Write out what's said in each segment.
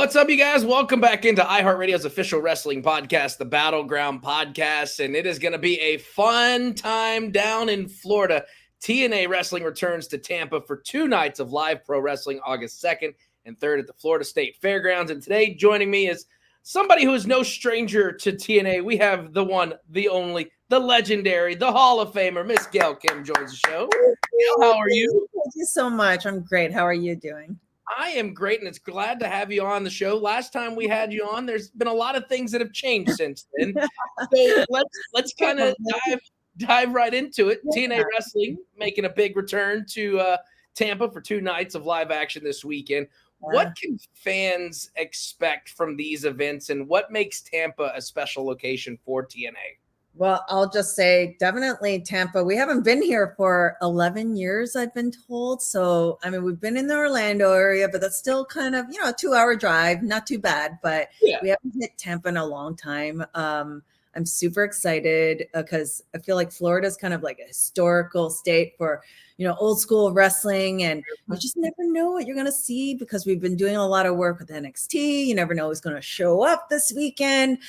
What's up, you guys? Welcome back into iHeartRadio's official wrestling podcast, the Battleground Podcast, and it is going to be a fun time down in Florida. TNA Wrestling returns to Tampa for 2 nights of live pro wrestling, August 2nd and 3rd at the Florida State Fairgrounds. And today, joining me is somebody who is no stranger to TNA. We have the one, the only, the legendary, the Hall of Famer, Miss Gail Kim joins the show. Gail, how are you? Thank you so much. I'm great. How are you doing? I am great, and it's glad to have you on the show. Last time we had you on, there's been a lot of things that have changed since then. So let's kind of dive right into it. TNA Wrestling making a big return to Tampa for 2 nights of live action this weekend. What can fans expect from these events, and what makes Tampa a special location for TNA? Well, I'll just say definitely Tampa. We haven't been here for 11 years, I've been told. So, I mean, we've been in the Orlando area, but that's still kind of, a 2-hour drive, not too bad, but we haven't hit Tampa in a long time. I'm super excited because I feel like Florida is kind of like a historical state for, old school wrestling. And you just never know what you're going to see because we've been doing a lot of work with NXT. You never know who's going to show up this weekend.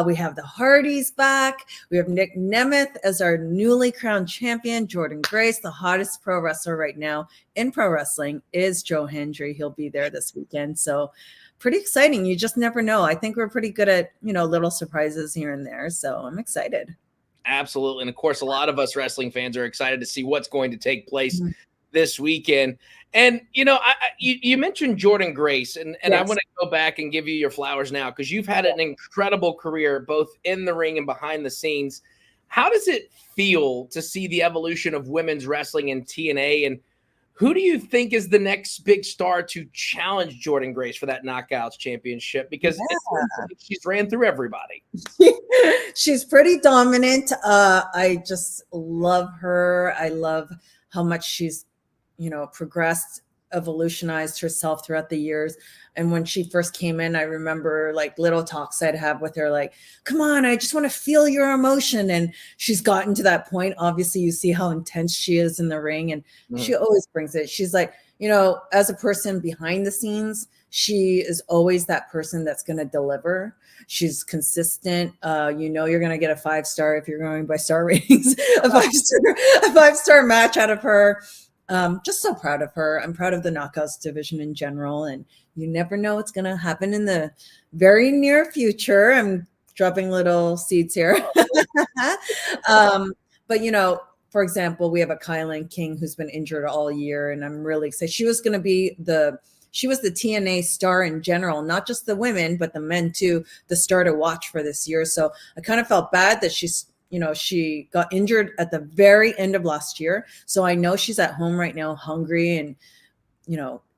We have the Hardys back. We have Nick Nemeth as our newly crowned champion. Jordynne Grace, the hottest pro wrestler right now in pro wrestling, is Joe Hendry. He'll be there this weekend. So pretty exciting. You just never know. I think we're pretty good at, little surprises here and there. So I'm excited. Absolutely. And of course, a lot of us wrestling fans are excited to see what's going to take place this weekend. And, you mentioned Jordynne Grace, and yes. I want to go back and give you your flowers now because you've had an incredible career, both in the ring and behind the scenes. How does it feel to see the evolution of women's wrestling in TNA? And who do you think is the next big star to challenge Jordynne Grace for that Knockouts championship? Because she's ran through everybody. She's pretty dominant. I just love her. I love how much she's, progressed, evolutionized herself throughout the years. And when she first came in, I remember like little talks I'd have with her, like, come on, I just want to feel your emotion. And she's gotten to that point. Obviously, you see how intense she is in the ring, and she always brings it. She's like, as a person behind the scenes, she is always that person that's going to deliver. She's consistent. You're going to get a 5-star if you're going by star ratings, a 5-star match out of her. Just so proud of her. I'm proud of the Knockouts division in general, and you never know what's going to happen in the very near future. I'm dropping little seeds here. But, for example, we have a Kylan King who's been injured all year, and I'm really excited. She was going to be she was the TNA star in general, not just the women, but the men too, the star to watch for this year. So I kind of felt bad that she got injured at the very end of last year. So I know she's at home right now, hungry. And,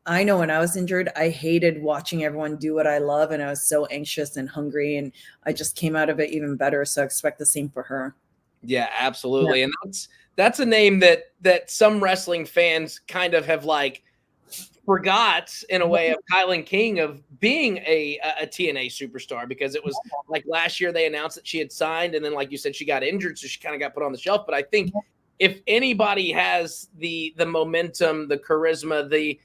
I know when I was injured, I hated watching everyone do what I love. And I was so anxious and hungry, and I just came out of it even better. So I expect the same for her. Yeah, absolutely. Yeah. And that's a name that some wrestling fans kind of have like forgot in a way of Kylan King of being a TNA superstar, because it was like last year they announced that she had signed, and then like you said, she got injured, so she kind of got put on the shelf. But I think if anybody has the momentum, the charisma, the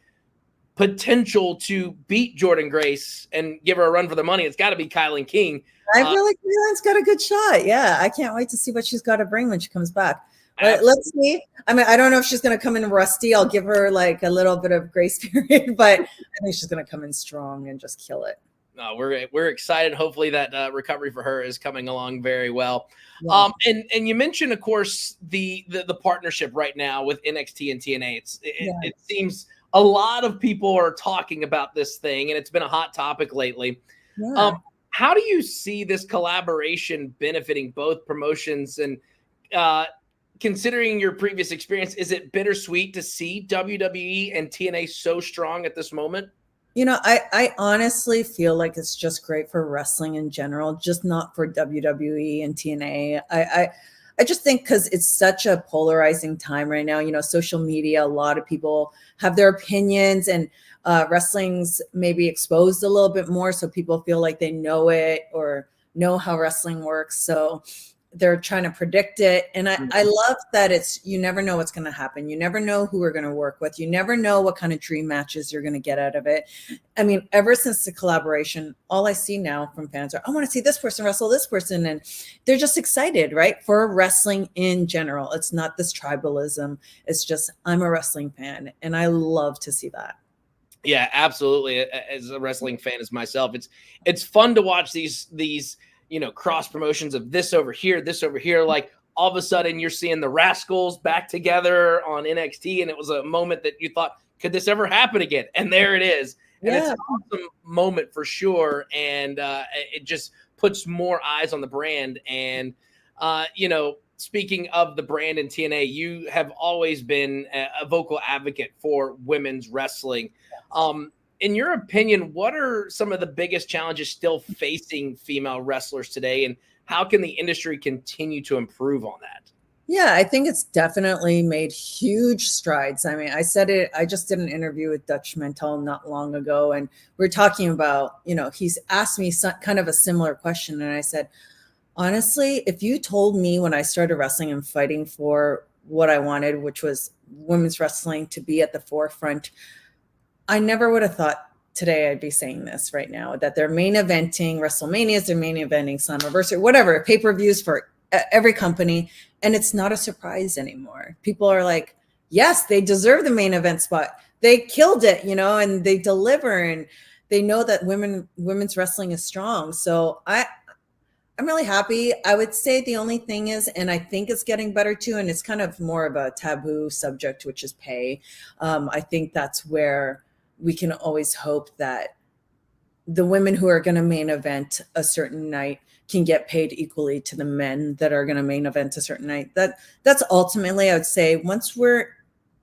potential to beat Jordynne Grace and give her a run for the money, it's got to be Kylan King. I feel like Kylan's got a good shot. Yeah, I can't wait to see what she's got to bring when she comes back. But let's see. I mean, I don't know if she's going to come in rusty. I'll give her like a little bit of grace period, but I think she's going to come in strong and just kill it. No, we're excited. Hopefully that recovery for her is coming along very well. Yeah. And you mentioned, of course, the partnership right now with NXT and TNA. It seems a lot of people are talking about this thing, and it's been a hot topic lately. Yeah. How do you see this collaboration benefiting both promotions? And considering your previous experience, is it bittersweet to see WWE and TNA so strong at this moment? I honestly feel like it's just great for wrestling in general, just not for WWE and TNA. I just think because it's such a polarizing time right now, social media, a lot of people have their opinions, and wrestling's maybe exposed a little bit more. So people feel like they know it or know how wrestling works. So they're trying to predict it. And I love that you never know what's going to happen. You never know who we're going to work with. You never know what kind of dream matches you're going to get out of it. I mean, ever since the collaboration, all I see now from fans are, I want to see this person wrestle this person. And they're just excited, right? For wrestling in general. It's not this tribalism. It's just, I'm a wrestling fan. And I love to see that. Yeah, absolutely. As a wrestling fan as myself, it's fun to watch these cross promotions of this over here. Like all of a sudden you're seeing the Rascals back together on NXT, and it was a moment that you thought, could this ever happen again? And there it is. And it's an awesome moment for sure. And it just puts more eyes on the brand. And, speaking of the brand in TNA, you have always been a vocal advocate for women's wrestling. In your opinion, what are some of the biggest challenges still facing female wrestlers today, and how can the industry continue to improve on that? Yeah, I think it's definitely made huge strides. I mean, I said it, I just did an interview with Dutch Mantel not long ago, and we're talking about, he's asked me kind of a similar question. And I said, honestly, if you told me when I started wrestling and fighting for what I wanted, which was women's wrestling to be at the forefront, I never would have thought today I'd be saying this right now, that they're main eventing WrestleManias, they're main eventing Slammiversary, whatever, pay-per-views for every company. And it's not a surprise anymore. People are like, yes, they deserve the main event spot. They killed it, and they deliver, and they know that women's wrestling is strong. So I'm really happy. I would say the only thing is, and I think it's getting better too, and it's kind of more of a taboo subject, which is pay. I think that's where we can always hope that the women who are going to main event a certain night can get paid equally to the men that are going to main event a certain night. That's ultimately, I would say, once we're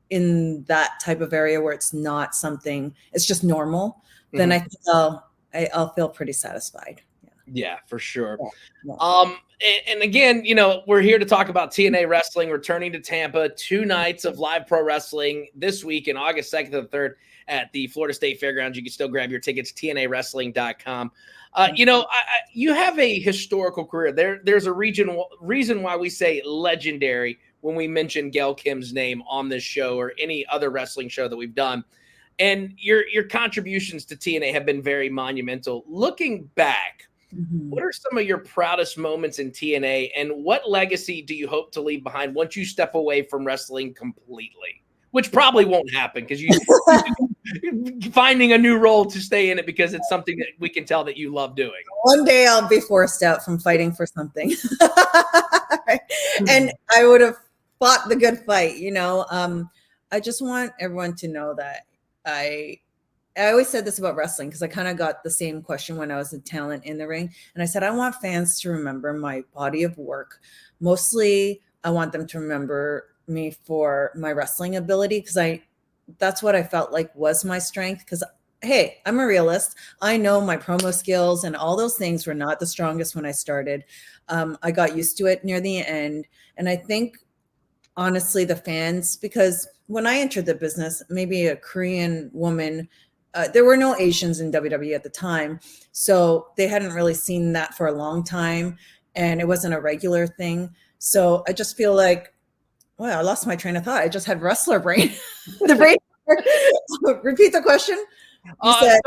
in that type of area where it's not something, it's just normal, then I think I'll feel pretty satisfied. Yeah, for sure. Yeah. And again, we're here to talk about TNA wrestling returning to Tampa, 2 nights of live pro wrestling this week in August 2nd to the 3rd at the Florida State Fairgrounds. You can still grab your tickets, TNAwrestling.com. You have a historical career. There's a reason why we say legendary when we mention Gail Kim's name on this show or any other wrestling show that we've done. And your contributions to TNA have been very monumental. Looking back, what are some of your proudest moments in TNA, and what legacy do you hope to leave behind once you step away from wrestling completely? Which probably won't happen because you're finding a new role to stay in it because it's something that we can tell that you love doing. One day I'll be forced out from fighting for something. And I would have fought the good fight, I just want everyone to know that I always said this about wrestling because I kind of got the same question when I was a talent in the ring. And I said, I want fans to remember my body of work. Mostly, I want them to remember me for my wrestling ability because that's what I felt like was my strength. Because, hey, I'm a realist. I know my promo skills and all those things were not the strongest when I started. I got used to it near the end. And I think, honestly, the fans, because when I entered the business, maybe a Korean woman, there were no Asians in WWE at the time. So they hadn't really seen that for a long time. And it wasn't a regular thing. So I just feel like, well, I lost my train of thought. I just had wrestler brain. The brain. Repeat the question. So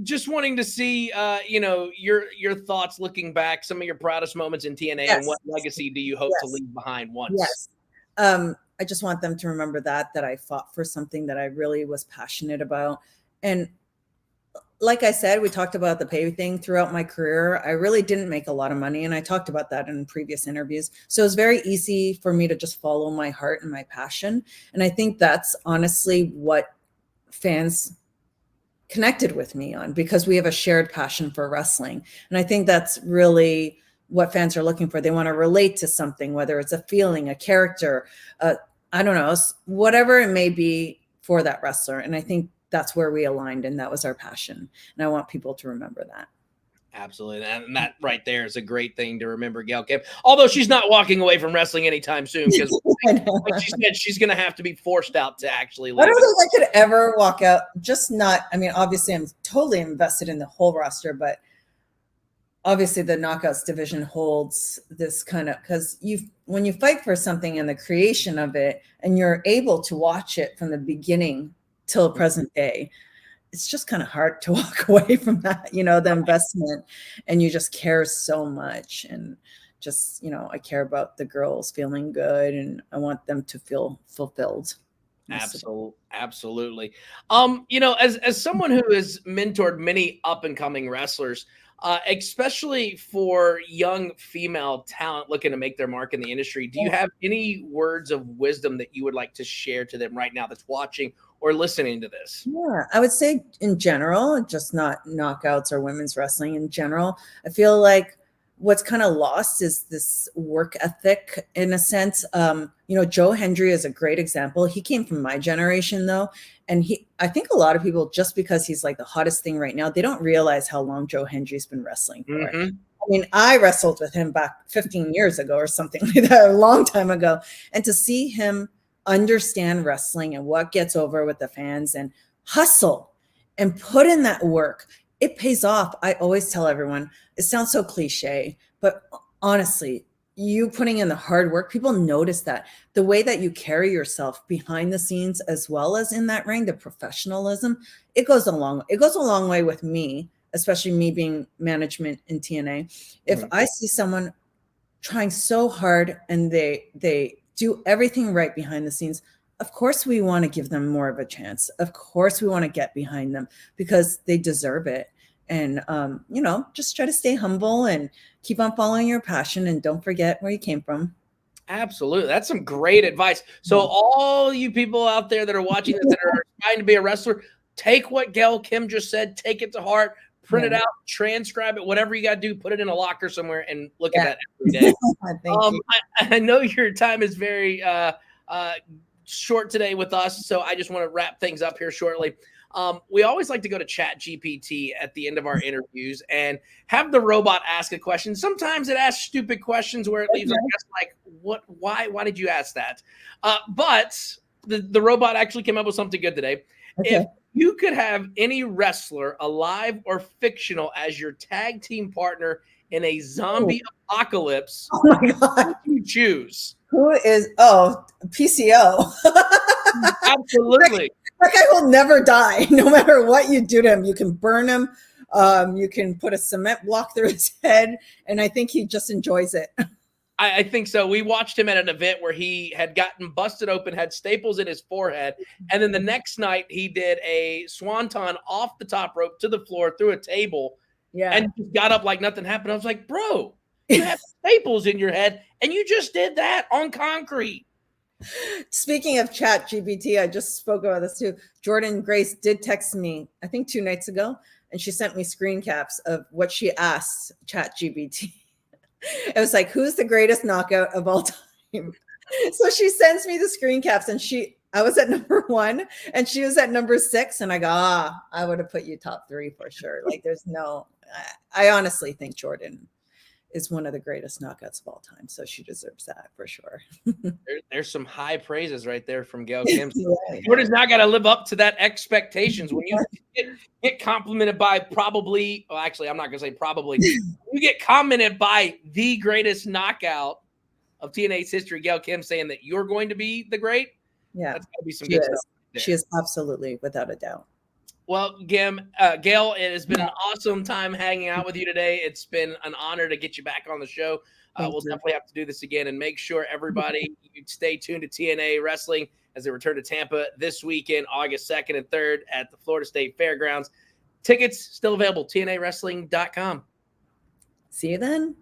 just wanting to see, your thoughts looking back, some of your proudest moments in TNA, and what legacy do you hope to leave behind once? Yes. I just want them to remember that I fought for something that I really was passionate about. And like I said, we talked about the pay thing throughout my career. I really didn't make a lot of money. And I talked about that in previous interviews. So it's very easy for me to just follow my heart and my passion. And I think that's honestly what fans connected with me on, because we have a shared passion for wrestling. And I think that's really what fans are looking for. They want to relate to something, whether it's a feeling, a character, I don't know, whatever it may be for that wrestler. And I think that's where we aligned, and that was our passion. And I want people to remember that. Absolutely. And that right there is a great thing to remember Gail Kim. Although she's not walking away from wrestling anytime soon, because like she said, she's going to have to be forced out to actually leave. I don't think I could ever walk out. Just not, I mean, obviously I'm totally invested in the whole roster, but obviously the knockouts division holds this kind of, because when you fight for something in the creation of it and you're able to watch it from the beginning till present day, it's just kind of hard to walk away from that, the investment, and you just care so much. And just, I care about the girls feeling good, and I want them to feel fulfilled. Absolutely. As someone who has mentored many up and coming wrestlers, especially for young female talent looking to make their mark in the industry, do you have any words of wisdom that you would like to share to them right now that's watching or listening to this? Yeah, I would say in general, just not knockouts or women's wrestling in general, I feel like what's kind of lost is this work ethic in a sense. Joe Hendry is a great example. He came from my generation though. And I think a lot of people, just because he's like the hottest thing right now, they don't realize how long Joe Hendry's been wrestling for. Mm-hmm. I mean, I wrestled with him back 15 years ago or something like that, a long time ago. And to see him understand wrestling and what gets over with the fans and hustle and put in that work, it pays off. I always tell everyone, it sounds so cliche, but honestly, you putting in the hard work, people notice that. The way that you carry yourself behind the scenes as well as in that ring, the professionalism, it goes a long way with me, especially me being management in TNA. If I see someone trying so hard and they do everything right behind the scenes, of course we want to give them more of a chance. Of course we want to get behind them because they deserve it. And, just try to stay humble and keep on following your passion and don't forget where you came from. Absolutely. That's some great advice. So all you people out there that are watching this that are trying to be a wrestler, take what Gail Kim just said, take it to heart, print it out, transcribe it, whatever you got to do, put it in a locker somewhere and look at that every day. I know your time is very short today with us, so I just want to wrap things up here shortly. We always like to go to ChatGPT at the end of our interviews and have the robot ask a question. Sometimes it asks stupid questions where it leaves our guests like, "What? Why did you ask that?" But the robot actually came up with something good today. Okay. If you could have any wrestler, alive or fictional, as your tag team partner in a zombie apocalypse, oh my God, who would you choose? Who is PCO? Absolutely. That guy will never die, no matter what you do to him. You can burn him. You can put a cement block through his head, and I think he just enjoys it. I think so. We watched him at an event where he had gotten busted open, had staples in his forehead, and then the next night he did a swanton off the top rope to the floor through a table, and just got up like nothing happened. I was like, bro, you have staples in your head, and you just did that on concrete. Speaking of ChatGPT, I just spoke about this too. Jordynne Grace did text me, I think 2 nights ago, and she sent me screen caps of what she asked ChatGPT. It was like, who's the greatest knockout of all time? So she sends me the screen caps, and I was at number 1 and she was at number 6. And I go, I would have put you top 3 for sure. Like I honestly think Jordynne is one of the greatest knockouts of all time. So she deserves that for sure. There's some high praises right there from Gail Kim. Jordynne's not got to live up to that expectations. When you get complimented by probably, well, actually, I'm not going to say probably, you get commented by the greatest knockout of TNA's history, Gail Kim, saying that you're going to be the great. Yeah. That's going to be some good stuff. She is absolutely, without a doubt. Well, Gail, it has been an awesome time hanging out with you today. It's been an honor to get you back on the show. We'll definitely have to do this again, and make sure everybody you stay tuned to TNA Wrestling as they return to Tampa this weekend, August 2nd and 3rd at the Florida State Fairgrounds. Tickets still available, TNAWrestling.com. See you then.